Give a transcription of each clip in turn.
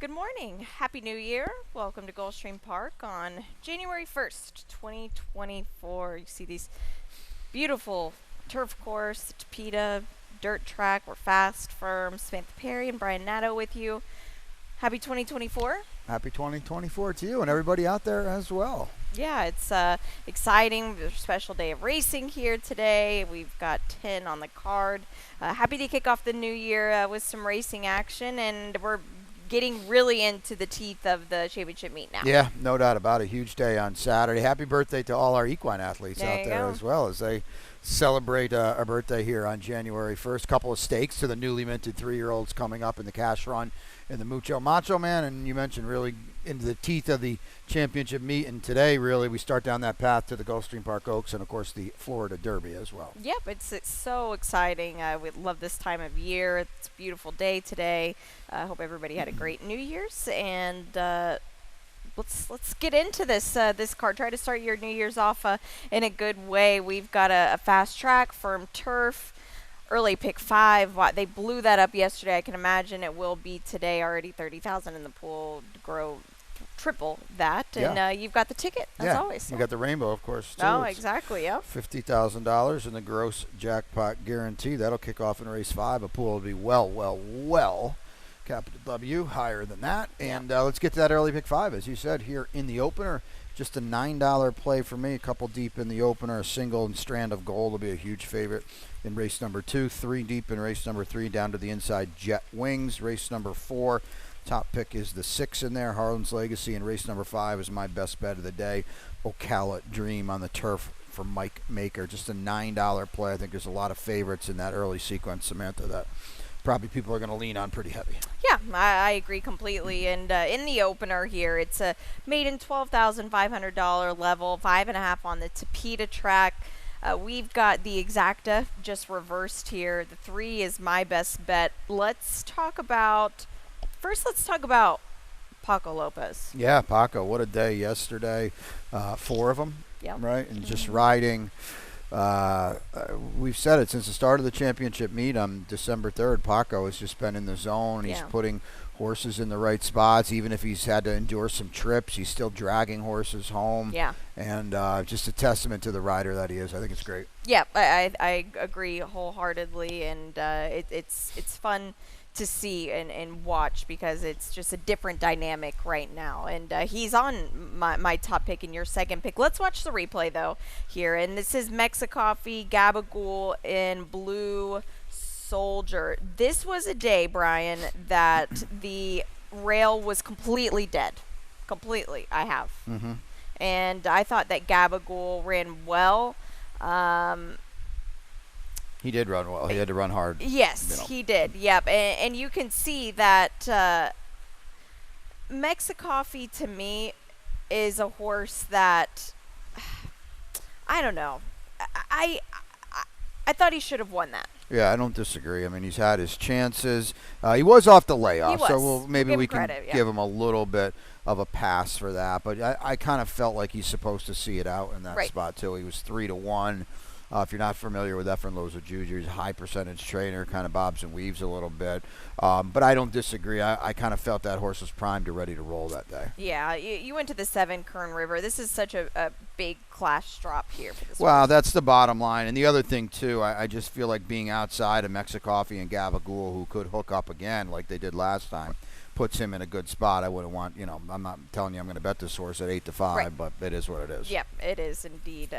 Good morning. Happy New Year. Welcome to Gulfstream Park on January 1st, 2024. You see these beautiful turf course, Tapeta, dirt track. We're fast, firm. Samantha Perry and Brian Nato with you. Happy 2024. Happy 2024 to you and everybody out there as well. Yeah, it's exciting. There's a special day of racing here today. We've got 10 on the card. Happy to kick off the new year with some racing action, and we're getting really into the teeth of the championship meet now. Yeah, no doubt about it. Huge day on Saturday. Happy birthday to all our equine athletes out there as well as they celebrate a birthday here on January 1st. Couple of stakes to the newly minted 3-year-olds coming up in the cash run in the Mucho Macho Man. And you mentioned really into the teeth of the championship meet. And today, really, we start down that path to the Gulfstream Park Oaks and, of course, the Florida Derby as well. Yep, it's so exciting. We love this time of year. It's a beautiful day today. I hope everybody had a great New Year's. And let's get into this card. Try to start your New Year's off in a good way. We've got a fast track, firm turf, early pick 5. They blew that up yesterday. I can imagine it will be today. Already 30,000 in the pool. Grow triple that. And you've got the ticket as always. You got the rainbow, of course, too. Oh, exactly. Yep. $50,000 in the gross jackpot guarantee. That'll kick off in race 5. A pool will be well. Capital W, higher than that. And let's get to that early pick 5, as you said, here in the opener. Just a $9 play for me, a couple deep in the opener. A single and Strand of Gold will be a huge favorite in race number 2. 3 deep in race number 3, down to the inside, Jet Wings. Race number 4, top pick is the 6 in there, Harlan's Legacy. And race number 5 is my best bet of the day, Ocala Dream on the turf for Mike Maker. Just a $9 play. I think there's a lot of favorites in that early sequence, Samantha, that probably people are going to lean on pretty heavy. Yeah, I agree completely. And in the opener here, it's a maiden $12,500 level, 5.5 on the Tapeta track. We've got the exacta just reversed here. The 3 is my best bet. Let's talk about Paco Lopez. Yeah, Paco, what a day yesterday. 4 of them, right? And just riding. We've said it since the start of the championship meet on December 3rd. Paco has just been in the zone. He's putting horses in the right spots. Even if he's had to endure some trips, he's still dragging horses home. Yeah. And just a testament to the rider that he is. I think it's great. Yeah, I agree wholeheartedly. And it's fun to see and watch because it's just a different dynamic right now. And he's on my top pick and your second pick. Let's watch the replay, though, here. And this is Mexicoffee, Gabagool, and Blue Soldier. This was a day, Brian, that the rail was completely dead. Completely, I have. Mm-hmm. And I thought that Gabagool ran well. He did run well. He had to run hard. Yes, he did. Yep. And you can see that Mexicoffee, to me, is a horse that, I don't know. I thought he should have won that. Yeah, I don't disagree. I mean, he's had his chances. He was off the layoff, so maybe we can give him a little bit of a pass for that. But I kind of felt like he's supposed to see it out in that spot, too. He was 3-1. If you're not familiar with Efren Loza Jr., he's a high percentage trainer, kind of bobs and weaves a little bit. But I don't disagree. I kind of felt that horse was primed and ready to roll that day. Yeah, you went to the 7 Kern River. This is such a big class drop here for this Well, horse. That's the bottom line. And the other thing, too, I just feel like being outside of Mexicoffee and Gabagool, who could hook up again like they did last time, puts him in a good spot. I wouldn't want, I'm not telling you I'm going to bet this horse at 8-5, but it is what it is. Yep, it is indeed.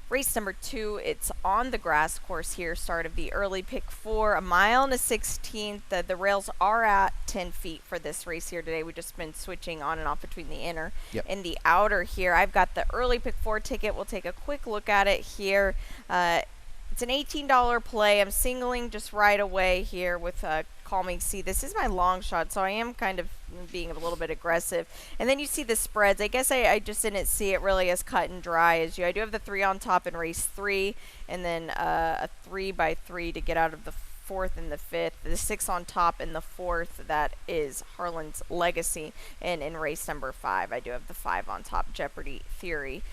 Race number 2, it's on the grass course here, start of the early pick 4, a mile and a 16th. The rails are at 10 feet for this race here today. We've just been switching on and off between the inner and the outer here. I've got the early pick 4 ticket. We'll take a quick look at it here. It's an $18 play. I'm singling just right away here with Call Me See. This is my long shot, so I am kind of being a little bit aggressive. And then you see the spreads. I guess I just didn't see it really as cut and dry as you. I do have the 3 on top in race 3, and then a 3x3 to get out of the 4th and the 5th. The 6 on top in the 4th, that is Harlan's Legacy. And in race number 5, I do have the 5 on top, Jeopardy Theory.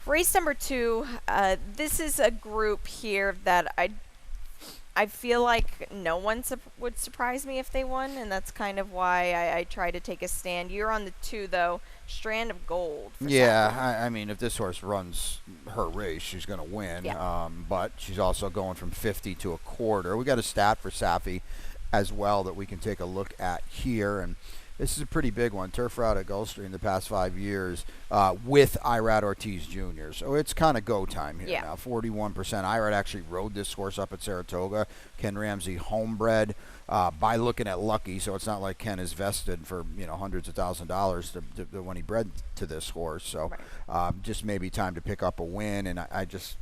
Race number 2, this is a group here that I feel like no one would surprise me if they won, and that's kind of why I try to take a stand. You're on the 2, though. Strand of Gold. For Yeah, Saffie. I mean, if this horse runs her race, she's going to win. Yeah. But she's also going from 50 to a quarter. We got a stat for Saffie as well that we can take a look at here, and this is a pretty big one. Turf route at Gulfstream the past 5 years with Irad Ortiz Jr. So it's kind of go time here now. 41%. Irad actually rode this horse up at Saratoga. Ken Ramsey homebred by looking at Lucky. So it's not like Ken is vested for hundreds of $1,000s when he bred to this horse. So just maybe time to pick up a win. And I just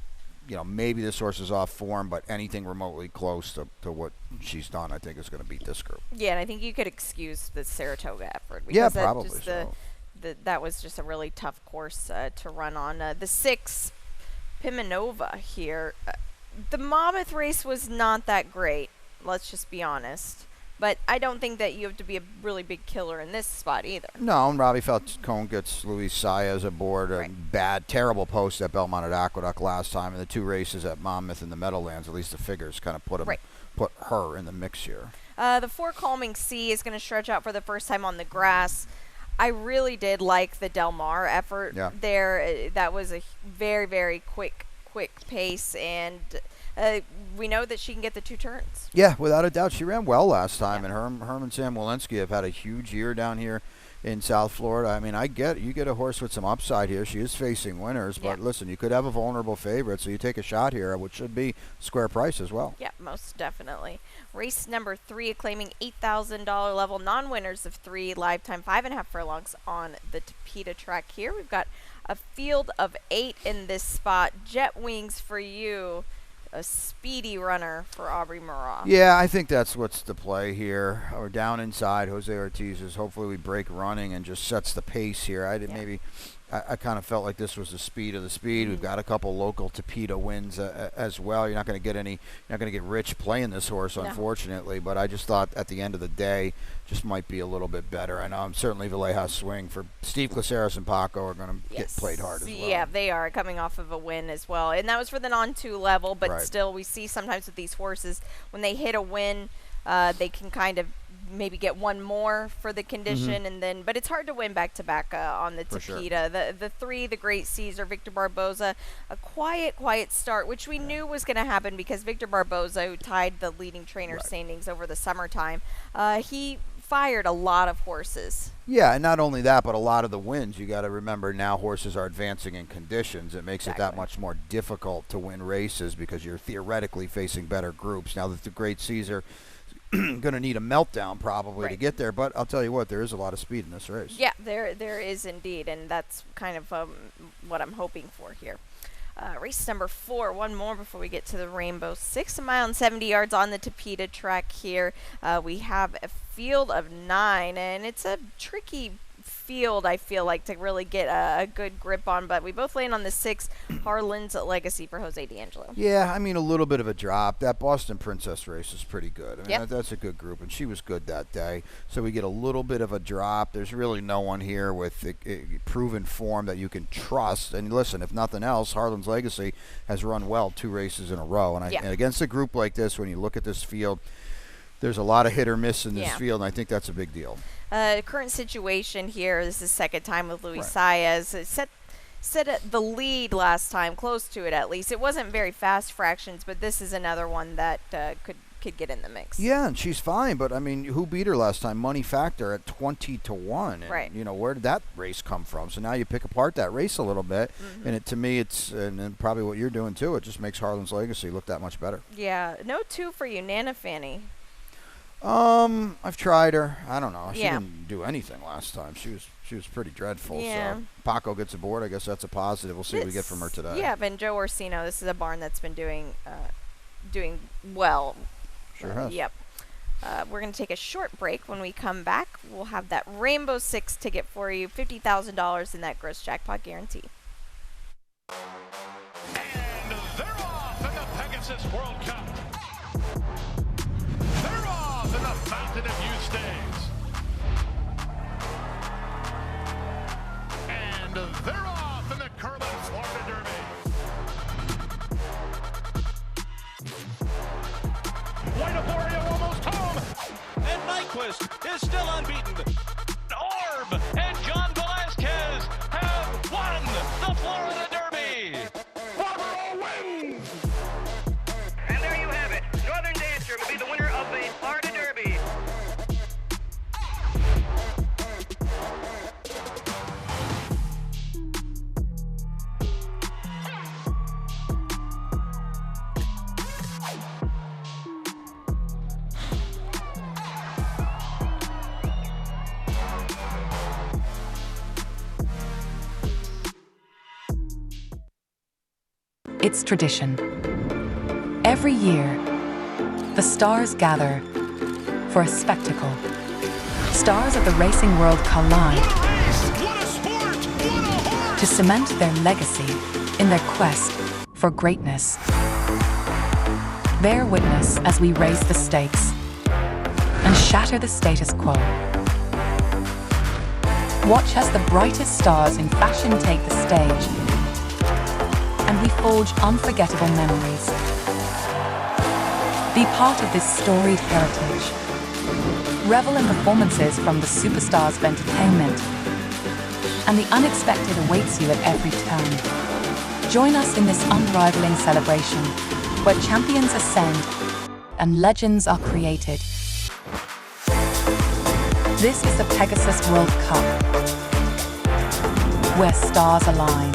maybe this horse is off form, but anything remotely close to what she's done, I think is going to beat this group. Yeah, and I think you could excuse the Saratoga effort. Yeah, probably so. That was just a really tough course to run on. The 6, Pimanova here. The Monmouth race was not that great, let's just be honest. But I don't think that you have to be a really big killer in this spot either. No, and Robbie Falcone gets Luis Saez aboard a terrible post at Belmont at Aqueduct last time, and the 2 races at Monmouth in the Meadowlands, at least the figures kind of put her in the mix here. The 4, Calming Sea, is going to stretch out for the first time on the grass. I really did like the Del Mar effort there. That was a very, very quick pace, and we know that she can get the 2 turns. Yeah, without a doubt. She ran well last time, and Herman Samuelinski have had a huge year down here in South Florida. I mean, you get a horse with some upside here. She is facing winners, but listen, you could have a vulnerable favorite, so you take a shot here, which should be square price as well. Yeah, most definitely. Race number 3, claiming $8,000 level, non-winners of 3, lifetime 5.5 furlongs on the Tapeta track here. We've got a field of 8 in this spot. Jet Wings for you. A speedy runner for Aubrey Murrah. Yeah, I think that's what's the play here. Or down inside, Jose Ortiz's. Hopefully we break running and just sets the pace here. I kind of felt like this was the speed of the speed. We've got a couple local Tapeta wins as well. You're not going to get rich playing this horse, unfortunately. But I just thought at the end of the day, just might be a little bit better. I know certainly Vallejo Swing for Steve Caceres and Paco are going to get played hard as well. Yeah, they are coming off of a win as well, and that was for the non-2 level. But still, we see sometimes with these horses when they hit a win, they can kind of maybe get one more for the condition, and then but it's hard to win back-to-back on the Tapeta. Sure. The 3, the Great Caesar, Victor Barboza, a quiet start, which we knew was going to happen because Victor Barboza, who tied the leading trainer standings over the summertime, he fired a lot of horses. Yeah, and not only that, but a lot of the wins, you got to remember now horses are advancing in conditions. It makes it that much more difficult to win races because you're theoretically facing better groups. Now that the Great Caesar going to need a meltdown probably to get there, but I'll tell you what, there is a lot of speed in this race. Yeah, there is indeed, and that's kind of what I'm hoping for here. Race number 4, one more before we get to the Rainbow 6, 1 mile and 70 yards on the Tapeta track here. We have a field of 9, and it's a tricky field, I feel like, to really get a good grip on, but we both land on the 6, Harlan's Legacy for Jose D'Angelo. Yeah, I mean, a little bit of a drop. That Boston Princess race is pretty good. I mean, that's a good group, and she was good that day. So we get a little bit of a drop. There's really no one here with a proven form that you can trust. And listen, if nothing else, Harlan's Legacy has run well 2 races in a row. And against a group like this, when you look at this field, there's a lot of hit or miss in this field, and I think that's a big deal. Current situation here, this is the second time with Luis Saez. Set the lead last time, close to it at least. It wasn't very fast fractions, but this is another one that could get in the mix. Yeah, and she's fine, but I mean, who beat her last time? Money Factor at 20-1. And, where did that race come from? So now you pick apart that race a little bit, and to me, it's and probably what you're doing too. It just makes Harlan's Legacy look that much better. Yeah, no 2 for you, Nana Fanny. I've tried her. I don't know. She didn't do anything last time. She was pretty dreadful. Yeah. So Paco gets aboard. I guess that's a positive. We'll see what we get from her today. Yeah, and Joe Orsino. This is a barn that's been doing well. Sure has. Yep. We're going to take a short break. When we come back, we'll have that Rainbow 6 ticket for you, $50,000 in that gross jackpot guarantee. And they're off in the Pegasus World Cup. They're off in the Fountain of Youth Stakes. And they're off in the Curlin Florida Derby. White Aborio almost home. And Nyquist is still unbeaten. Orb and John Velasquez have won the Florida Derby. Barbaro wins. And there you have it. Northern Dancer will be the winner of the Florida Derby. It's tradition. Every year, the stars gather for a spectacle. Stars of the racing world collide What a sport! What a horse! to cement their legacy in their quest for greatness. Bear witness as we raise the stakes and shatter the status quo. Watch as the brightest stars in fashion take the stage, and we forge unforgettable memories. Be part of this storied heritage. Revel in performances from the superstars of entertainment, and the unexpected awaits you at every turn. Join us in this unrivaling celebration, where champions ascend and legends are created. This is the Pegasus World Cup, where stars align.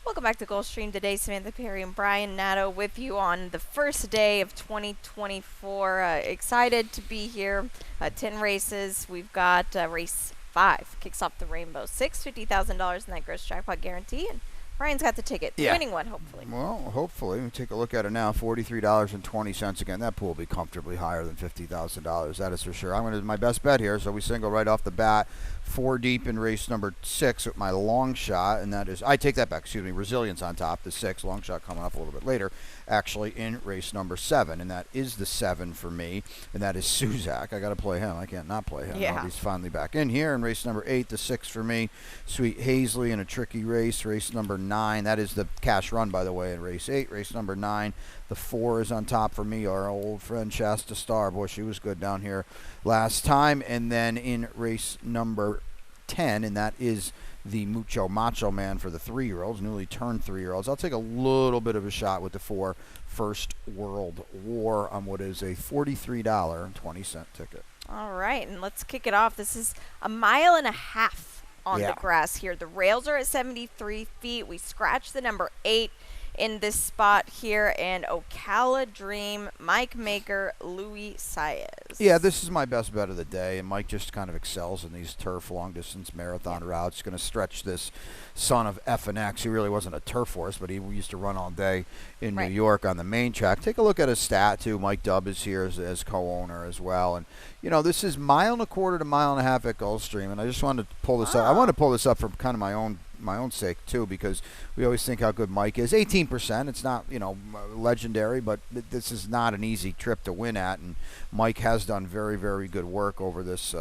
Welcome back to Gulfstream today. Samantha Perry and Brian Nato with you on the first day of 2024. Excited to be here. 10 races. We've got race 5. Kicks off the Rainbow 6, $50,000 in that gross jackpot guarantee. And Brian's got the ticket. Yeah. Winning one, hopefully. Well, hopefully. We take a look at it now. $43.20 again. That pool will be comfortably higher than $50,000. That is for sure. I'm going to do my best bet here. So we single right off the bat. 4 deep in race number 6 with my long shot, and that is, I take that back, excuse me, Resilience on top, the 6, long shot coming up a little bit later, actually in race number 7, and that is the 7 for me, and that is Suzak. I got to play him. I can't not play him. Yeah. He's finally back in here. In race number 8, the 6 for me, Sweet Hazley in a tricky race. Race number 9, that is the cash run, by the way, in race 8. Race number 9, the 4 is on top for me, our old friend Shasta Star. Boy, she was good down here last time. And then in race number 10, and that is the Mucho Macho Man for the 3-year-olds, newly turned 3-year-olds. I'll take a little bit of a shot with the 4 First World War on what is a $43.20 ticket. All right, and let's kick it off. This is a mile and a half on Yeah. the grass here. The rails are at 73 feet. We scratched the number 8 in this spot here, and Ocala Dream, Mike Maker, Louis Saez. Yeah, this is my best bet of the day, and Mike just kind of excels in these turf long-distance marathon routes. Going to stretch this son of F&X. He really wasn't a turf horse, but he used to run all day in Right. New York on the main track. Take a look at his stat, too. Mike Dubb is here as co-owner as well. And, you know, this is 1.25 to 1.5 miles at Gulfstream, and I just wanted to pull this up. I want to pull this up for kind of my own sake too, because we always think how good Mike is. 18%. It's not, you know, legendary, but this is not an easy trip to win at, and Mike has done very, very good work over this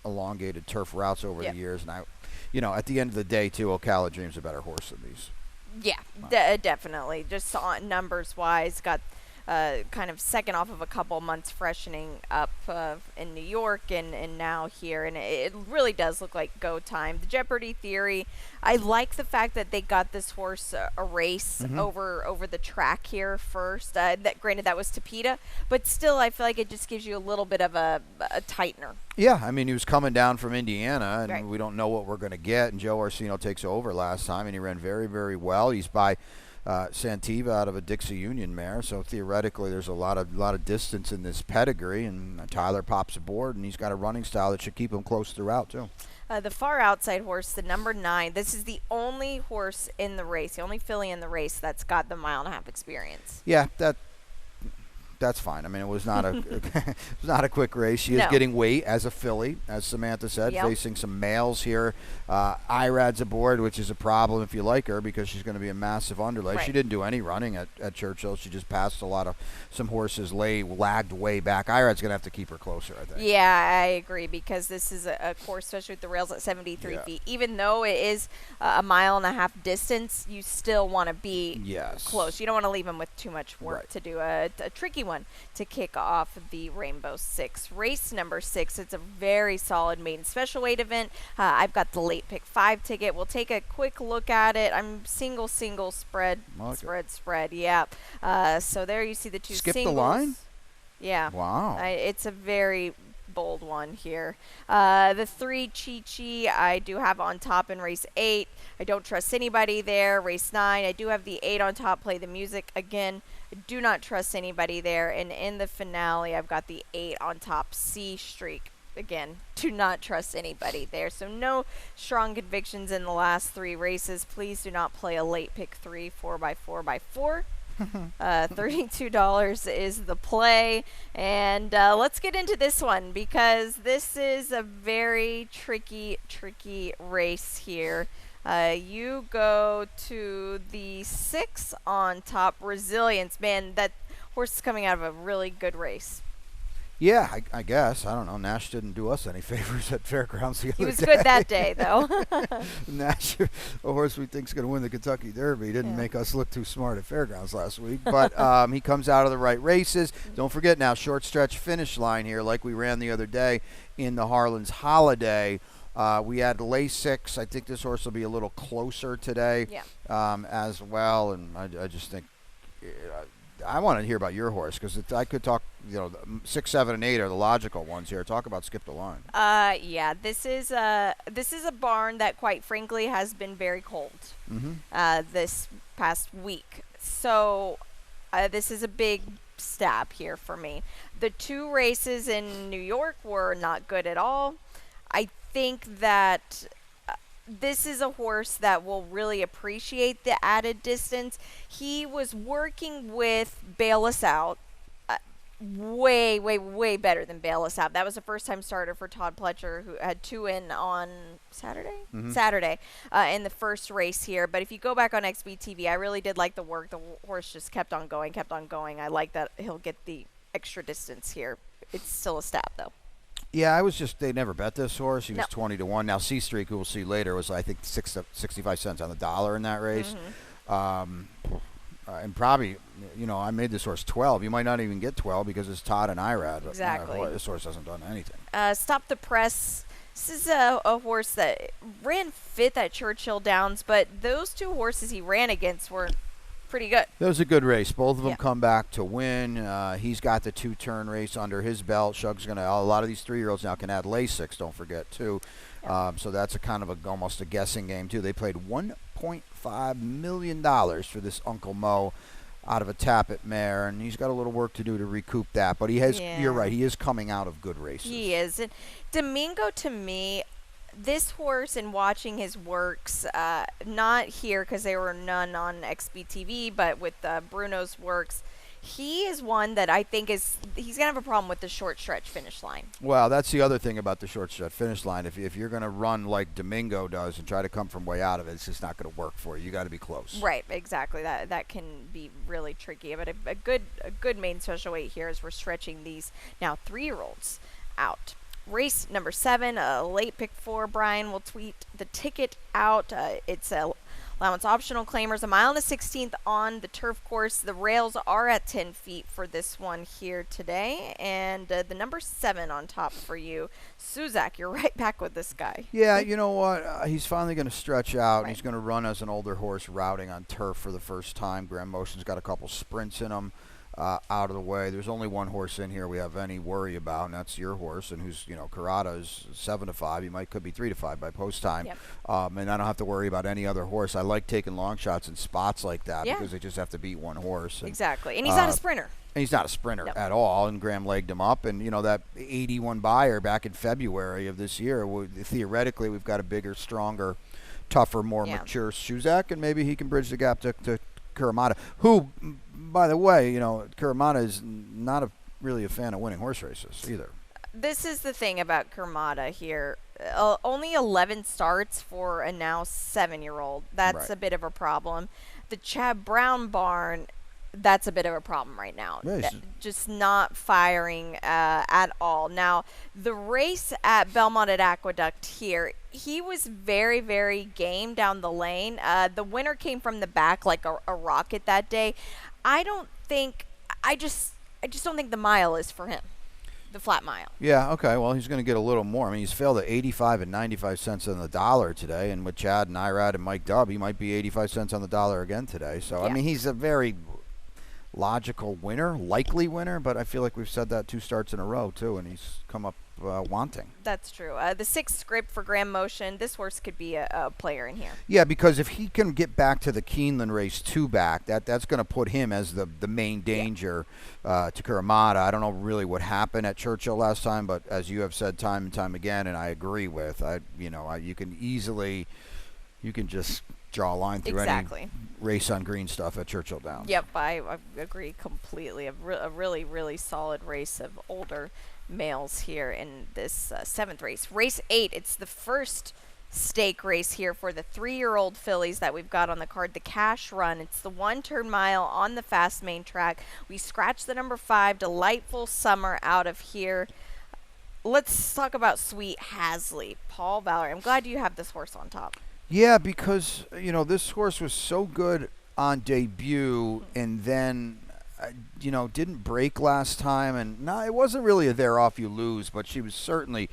elongated turf routes over the years. And you know, at the end of the day too, Ocala Dream's a better horse than these. Yeah, definitely. Just on numbers wise, got kind of second off of a couple months freshening up in New York and now here, and it really does look like go time. The Jeopardy theory, I like the fact that they got this horse a race over the track here first. That granted that was Tapeta, but still I feel like it just gives you a little bit of a tightener. Yeah, I mean, he was coming down from Indiana, and Right. we don't know what we're going to get. And Joe Orsino takes over last time, and he ran very, very well. He's by Santiva out of a Dixie Union mare, so theoretically there's a lot of distance in this pedigree. And Tyler pops aboard, and he's got a running style that should keep him close throughout too. The far outside horse, the number 9, this is the only horse in the race, the only filly in the race that's got the 1.5 mile experience. Yeah, that that's fine. I mean, it was not a it was not a quick race. She is No. getting weight as a filly, as Samantha said, facing some males here. Irad's aboard, which is a problem if you like her because she's going to be a massive underlay. Right. She didn't do any running at Churchill. She just passed some horses, lagged way back. Irad's going to have to keep her closer, I think. Yeah, I agree because this is a course, especially with the rails at 73 feet. Even though it is a mile and a half distance, you still want to be close. You don't want to leave them with too much work to do a tricky one to kick off the Rainbow Six. Race number 6, it's a very solid maiden special weight event. I've got the late pick 5 ticket. We'll take a quick look at it. I'm single, spread, spread. Yeah. So there you see the two Skip singles. the line? Yeah. Wow. It's a very bold one here. The 3 Chi-Chi I do have on top in race 8. I don't trust anybody there. Race 9, I do have the 8 on top, Play the Music. Again, I do not trust anybody there. And in the finale, I've got the 8 on top, C Streak. Again, do not trust anybody there. So no strong convictions in the last 3 races. Please do not play a late pick 3, 4x4x4. $32 is the play. And let's get into this one because this is a very tricky race here. You go to the 6 on top, Resilience. Man, that horse is coming out of a really good race. Yeah, I guess. I don't know. Nash didn't do us any favors at Fairgrounds the other day. He was good that day, though. Nash, a horse we think is going to win the Kentucky Derby, didn't make us look too smart at Fairgrounds last week. But he comes out of the right races. Don't forget now, short stretch finish line here like we ran the other day in the Harlan's Holiday. We had Lasix. I think this horse will be a little closer today as well. And I just think I want to hear about your horse because I could talk, 6, 7, and 8 are the logical ones here. Talk about Skip the Line. Yeah, this is a barn that, quite frankly, has been very cold this past week. So this is a big stab here for me. The 2 races in New York were not good at all. I think that this is a horse that will really appreciate the added distance. He was working with Bail Us Out. Way better than Bail Us Out. That was a first-time starter for Todd Pletcher, who had 2 in on Saturday in the first race here. But if you go back on XBTV, I really did like the work. The horse just kept on going. I like that he'll get the extra distance here. It's still a stab, though. Yeah, they never bet this horse. He was 20 to 1. Now, C Streak, who we'll see later, was, I think, 65 cents on the dollar in that race. And probably, I made this horse 12. You might not even get 12 because it's Todd and Irad. Exactly. This horse hasn't done anything. Stop the Press. This is a horse that ran 5th at Churchill Downs, but those 2 horses he ran against were pretty good. That was a good race. Both of them come back to win. He's got the 2-turn race under his belt. Shug's going to, a lot of these 3-year-olds now can add Lasix, don't forget, too. So that's a kind of almost a guessing game, too. They played $1.5 million for this Uncle Mo out of a Tappet mare, and he's got a little work to do to recoup that. But he has, you're right, he is coming out of good races. He is. And Domingo, to me, this horse, and watching his works, not here because there were none on XBTV, but with Bruno's works, he is one that I think he's going to have a problem with the short stretch finish line. Well, that's the other thing about the short stretch finish line. If you're going to run like Domingo does and try to come from way out of it, it's just not going to work for you. You got to be close. Right, exactly. That can be really tricky. But a good main special weight here as we're stretching these now 3-year-olds out. Race number 7, a late pick 4. Brian will tweet the ticket out. It's a allowance optional claimers, 1.16 on the turf course. The rails are at 10 feet for this one here today. And the number 7 on top for you. Suzak, you're right back with this guy. Yeah, you know what? He's finally going to stretch out, and he's going to run as an older horse routing on turf for the first time. Grand Motion's got a couple sprints in him. Out of the way. There's only one horse in here we have any worry about, and that's your horse, and who's, Karada is 7-5. He could be 3-5 by post time. Yep. And I don't have to worry about any other horse. I like taking long shots in spots like that because they just have to beat one horse. And, exactly. And he's not a sprinter. And he's not a sprinter at all, and Graham legged him up. And, that 81 buyer back in February of this year, theoretically we've got a bigger, stronger, tougher, more mature Suzak, and maybe he can bridge the gap to Kuramada, who, by the way, Kuramada is not really a fan of winning horse races either. This is the thing about Kurmada here. Only 11 starts for a now 7-year-old. That's Right. a bit of a problem. The Chad Brown barn, that's a bit of a problem right now. Yeah, he's- Just not firing at all. Now, the race at Belmont at Aqueduct here, he was very, very game down the lane. The winner came from the back like a rocket that day. I just don't think the mile is for him. The flat mile. Yeah, okay. Well, he's going to get a little more. I mean, he's failed at 85 and 95 cents on the dollar today, and with Chad and Irad and Mike Dubb, he might be 85 cents on the dollar again today. So, I Yeah. mean, he's a very logical winner, likely winner, but I feel like we've said that 2 starts in a row, too, and he's come up wanting. That's true. The 6th script for Grand Motion, this horse could be a player in here. Yeah, because if he can get back to the Keeneland race 2 back, that's going to put him as the main danger to Kuramada. I don't know really what happened at Churchill last time, but as you have said time and time again, and I agree with, you can just draw a line through Exactly. any race on green stuff at Churchill Downs. Yep, I agree completely. A really, really solid race of older males here in this 7th race. Race 8, it's the first stake race here for the 3-year-old fillies that we've got on the card, the Cash Run. It's the 1-turn mile on the fast main track. We scratched the number 5, Delightful Summer, out of here. Let's talk about Sweet Hasley. Paul Valerie, I'm glad you have this horse on top. Yeah, because, this horse was so good on debut and then, didn't break last time. And no, it wasn't really a there off you lose, but she was certainly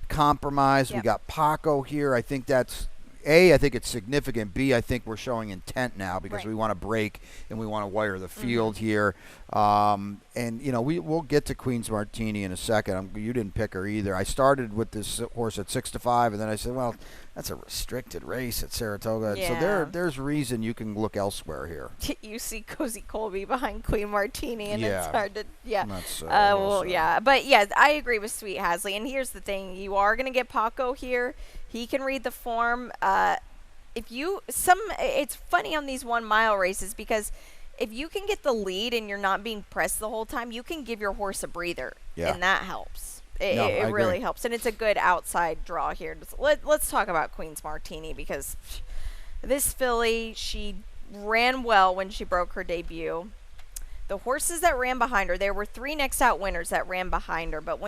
compromised. Yep. We got Paco here. I think that's, A, I think it's significant. B, I think we're showing intent now because Right. we want to break and we want to wire the field here. And, we'll get to Queen's Martini in a second. You didn't pick her either. I started with this horse at 6-5, and then I said, well, that's a restricted race at Saratoga. So Yeah. there's reason you can look elsewhere here. You see Cozy Colby behind Queen Martini, and it's Yeah. hard to, That's, well, yeah. But, yeah, I agree with Sweet Hasley. And here's the thing. You are going to get Paco here. He can read the form. It's funny on these 1-mile races because if you can get the lead and you're not being pressed the whole time, you can give your horse a breather. Yeah. And that helps. I It agree. really helps. And it's a good outside draw here. Let's talk about Queen's Martini because this filly, she ran well when she broke her debut. The horses that ran behind her, there were 3 next out winners that ran behind her, but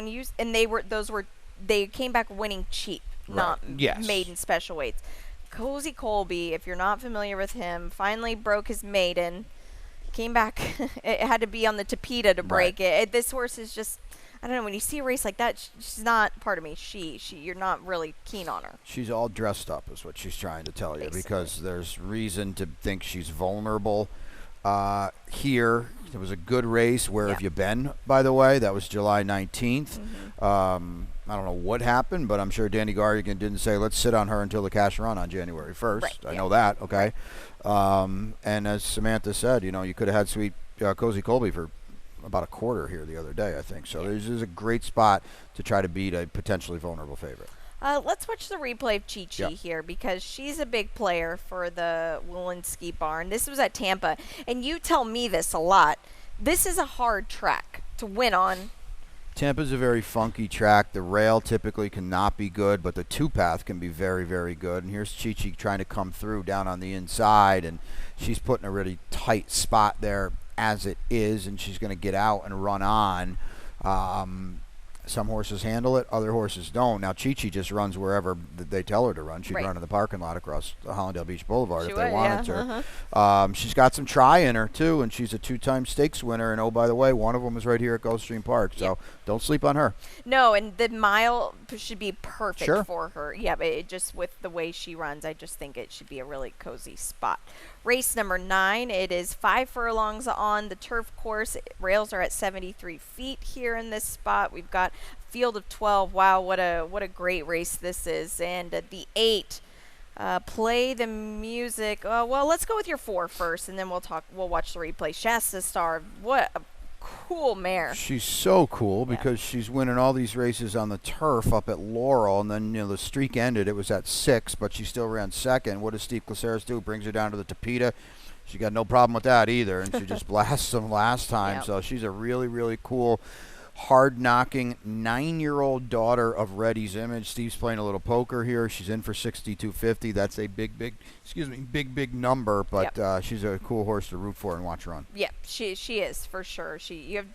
they came back winning cheap, not Yes. maiden special weights. Cozy Colby, if you're not familiar with him, finally broke his maiden, came back. It had to be on the Tapeta to break it. This horse is just, I don't know, when you see a race like that, she's not, pardon me, you're not really keen on her. She's all dressed up is what she's trying to tell you Basically. because there's reason to think she's vulnerable. Here, it was a good race. Where have you been, by the way? That was July 19th. I don't know what happened, but I'm sure Danny Garrigan didn't say, let's sit on her until the Cash Run on January 1st. Right, I yeah. know that, okay? And as Samantha said, you could have had Sweet Cozy Colby for about a quarter here the other day, I think. So this is a great spot to try to beat a potentially vulnerable favorite. Let's watch the replay of Chi-Chi here because she's a big player for the Walensky barn. This was at Tampa, and you tell me this a lot. This is a hard track to win on. Tampa's a very funky track. The rail typically cannot be good, but the 2-path can be very, very good. And here's Chi-Chi trying to come through down on the inside, and she's put in a really tight spot there as it is, and she's going to get out and run on. Some horses handle it, other horses don't. Now, Chi-Chi just runs wherever they tell her to run. She'd run in the parking lot across Hollandale Beach Boulevard if they wanted to. She's got some try in her, too, and she's a 2-time stakes winner. And, oh, by the way, one of them is right here at Gulfstream Park, so don't sleep on her. No, and the mile should be perfect Sure. for her. Yeah, but it just with the way she runs, I just think it should be a really cozy spot. Race number 9, it is 5 furlongs on the turf course. Rails are at 73 feet here in this spot. We've got a field of 12. Wow, what a great race this is. And the 8, play the music. Well, let's go with your 4 first, and then we'll watch the replay. Shasta Star, what a cool mare. She's so cool because she's winning all these races on the turf up at Laurel, and then the streak ended. It was at 6, but she still ran second. What does Steve Caceres do? Brings her down to the Tapeta. She got no problem with that either, and she just blasts them last time. Yep. So she's a really, really cool, hard-knocking 9-year-old daughter of Reddy's Image. Steve's playing a little poker here. She's in for 62.50. That's a big number, but she's a cool horse to root for and watch run. Yep, she is for sure.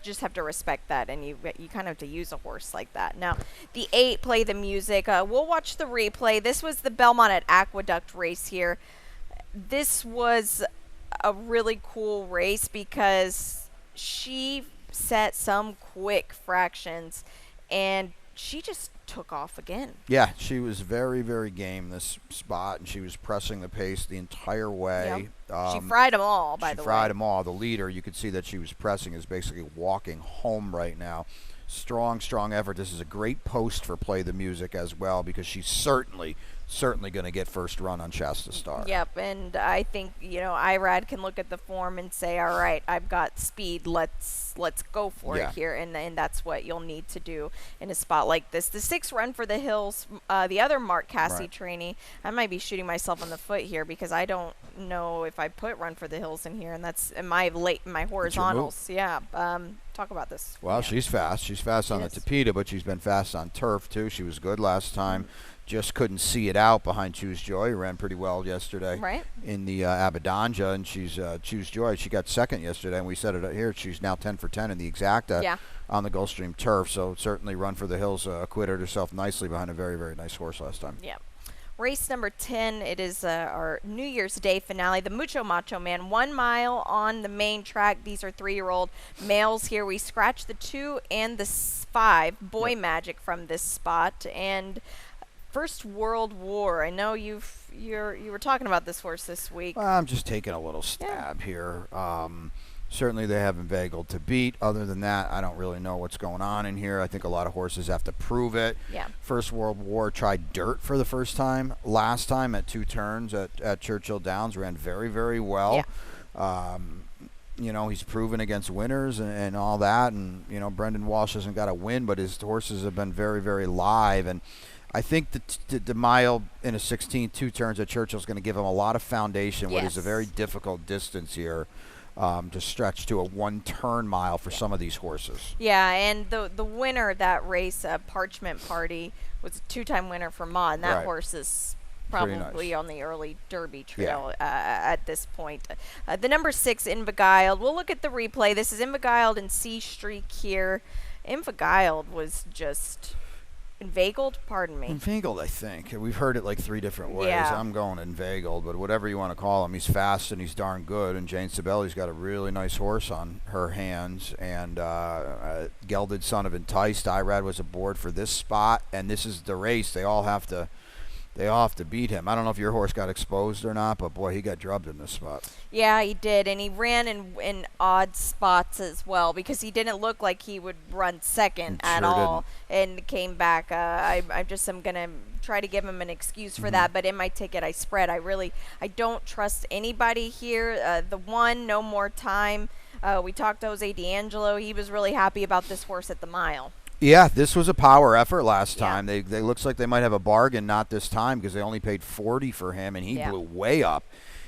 Just have to respect that, and you kind of have to use a horse like that. Now, the 8, Play the Music. We'll watch the replay. This was the Belmont at Aqueduct race here. This was a really cool race because she set some quick fractions, and she just took off again. Yeah, she was very, very game this spot, and she was pressing the pace the entire way. Yep. She fried them all, by the way. She fried them all. The leader, you could see that she was pressing, is basically walking home right now. Strong effort. This is a great post for Play the Music as well, because she's certainly going to get first run on Shasta Star. Yep, and I think, Irad can look at the form and say, all right, I've got speed, let's go for it here, and that's what you'll need to do in a spot like this. The 6, Run for the Hills, the other Mark Casse trainee, I might be shooting myself on the foot here because I don't know if I put Run for the Hills in here, and that's in my horizontals. Yeah, talk about this. Well, she's fast. She's fast on the Tapeta, but she's been fast on turf too. She was good last time. Just couldn't see it out behind Choose Joy. Ran pretty well yesterday in the Abadanja, and she's Choose Joy. She got second yesterday, and we said it here. She's now 10 for 10 in the exacta on the Gulfstream turf. So certainly Run for the Hills acquitted herself nicely behind a very, very nice horse last time. Yeah. Race number 10, it is our New Year's Day finale, the Mucho Macho Man, 1 mile on the main track. These are 3-year-old males here. We scratched the 2 and the 5, Boy Magic, from this spot. And First World War, I know you were talking about this horse this week. Well, I'm just taking a little stab here. Certainly they have inveigled to beat. Other than that, I don't really know what's going on in here. I think a lot of horses have to prove it. Yeah. First World War tried dirt for the first time. Last time at 2 turns at Churchill Downs, ran very, very well. Yeah. He's proven against winners and all that. And, Brendan Walsh hasn't got a win, but his horses have been very, very live. And I think the mile in a 16, 2 turns at Churchill is going to give him a lot of foundation, what is a very difficult distance here. To stretch to a 1-turn mile for some of these horses. Yeah, and the winner of that race, Parchment Party, was a 2-time winner for Ma, and that horse is probably on the early Derby trail at this point. The number 6, Inbeguiled. We'll look at the replay. This is Inbeguiled and C Streak here. Inbeguiled was just inveigled, pardon me. Inveigled, I think. We've heard it like 3 different ways. Yeah. I'm going inveigled, but whatever you want to call him, he's fast and he's darn good. And Jane Sibeli's got a really nice horse on her hands. And Gelded Son of Enticed, Irad was aboard for this spot, and this is the race. They all have to beat him. I don't know if your horse got exposed or not, but boy, he got drubbed in this spot. Yeah, he did, and he ran in odd spots as well because he didn't look like he would run second at all, and came back. I'm going to try to give him an excuse for that, but in my ticket I spread. I don't trust anybody here. The 1, No More Time. We talked to Jose D'Angelo. He was really happy about this horse at the mile. Yeah, this was a power effort last time. They looks like they might have a bargain, not this time, because they only paid $40 for him, and he blew way up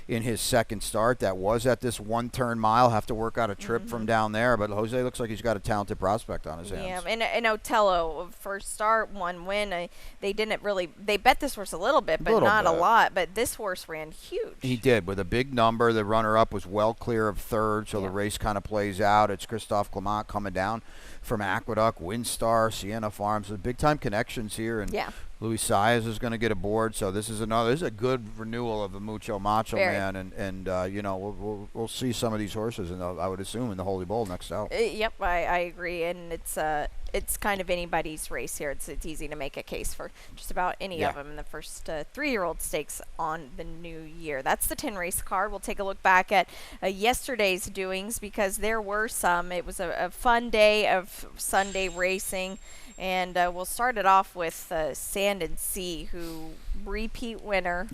in his second start. That was at this 1-turn mile. Have to work out a trip from down there, but Jose looks like he's got a talented prospect on his hands. Yeah, and Otello, first start, 1 win. They didn't really – they bet this horse a little bit, but not a lot. But this horse ran huge. He did, with a big number. The runner-up was well clear of third, so the race kind of plays out. It's Christophe Clement coming down from Aqueduct, Windstar, Sienna Farms. There's big-time connections here, and Luis Saez is going to get aboard. So this is a good renewal of the Mucho Macho Man, and we'll see some of these horses, and I would assume in the Holy Bowl next out. Yep, I agree, and it's kind of anybody's race here. It's easy to make a case for just about any of them in the first 3-year-old stakes on the new year. That's the 10 race card. We'll take a look back at yesterday's doings because there were some. It was a fun day of Sunday racing, and we'll start it off with Sand and Sea, who repeat winner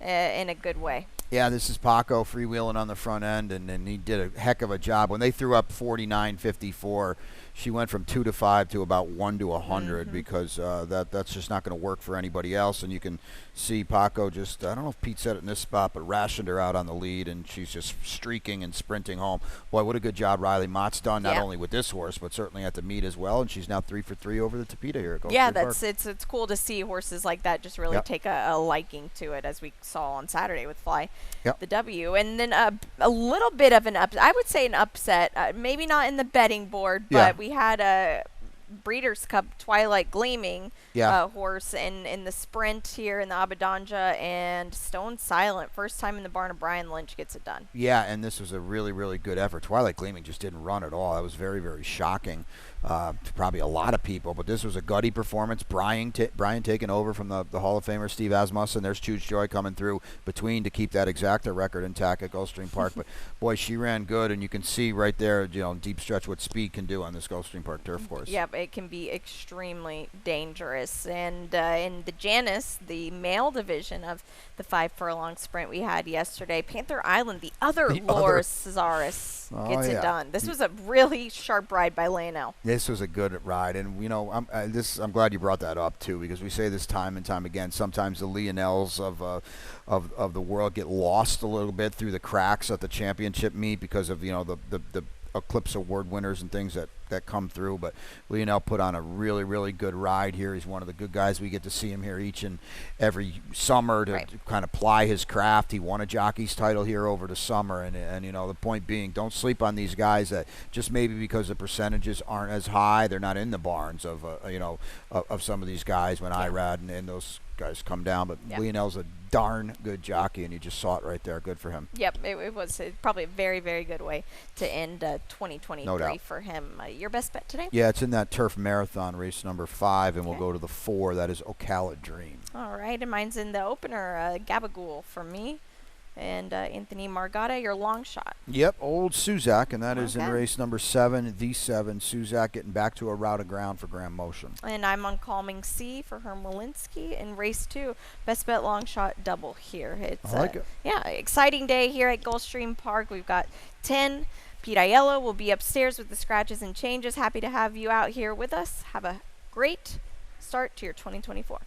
in a good way. Yeah, this is Paco freewheeling on the front end, and he did a heck of a job. When they threw up 49.54, she went from 2 to 5 to about 1 to 100 because that's just not going to work for anybody else. And you can see Paco just, I don't know if Pete said it in this spot, but rationed her out on the lead, and she's just streaking and sprinting home. Boy, what a good job Riley Mott's done, not only with this horse, but certainly at the meet as well. And she's now 3 for 3 over the Tapeta here at Gulfstream Park. It's cool to see horses like that just really take a liking to it, as we saw on Saturday with Fly the W. And then a little bit of I would say an upset, maybe not in the betting board, but we had a Breeders' Cup Twilight Gleaming horse in the sprint here in the Abadanja, and Stone Silent, first time in the barn of Brian Lynch, gets it done. Yeah, and this was a really, really good effort. Twilight Gleaming just didn't run at all. That was very, very shocking to probably a lot of people, but this was a gutty performance. Brian taking over from the Hall of Famer Steve Asmussen. There's Chooch Joy coming through between to keep that exacta record intact at Gulfstream Park. But boy, she ran good, and you can see right there, deep stretch what speed can do on this Gulfstream Park turf course. Yep, it can be extremely dangerous. And in the Janus, the male division of the 5 furlong sprint we had yesterday, Panther Island, the other Loris Cesaris gets it done. This was a really sharp ride by Lionel. This was a good ride, and I'm glad you brought that up too, because we say this time and time again. Sometimes the Lionels of the world get lost a little bit through the cracks at the championship meet because of the Eclipse Award winners and things that come through. But Lionel put on a really, really good ride here. He's one of the good guys. We get to see him here each and every summer to kind of ply his craft. He won a jockey's title here over the summer, and the point being, don't sleep on these guys that just maybe because the percentages aren't as high, they're not in the barns of of some of these guys when Irad and those guys come down. But Lionel's a darn good jockey, and you just saw it right there. Good for him. Yep, it was probably a very, very good way to end 2023 for him. Your best bet today? Yeah, it's in that turf marathon, race number 5, and we'll go to the 4. That is Ocala Dream. All right, and mine's in the opener, Gabagool for me. And Anthony Margata, your long shot. Yep, old Suzak, and that is in race number 7, the 7. Suzak getting back to a route of ground for Graham Motion. And I'm on Calming Sea for Herm Walensky in race 2. Best bet long shot double here. It's I like it. Yeah, exciting day here at Gulfstream Park. We've got 10. Pete Aiello will be upstairs with the scratches and changes. Happy to have you out here with us. Have a great start to your 2024.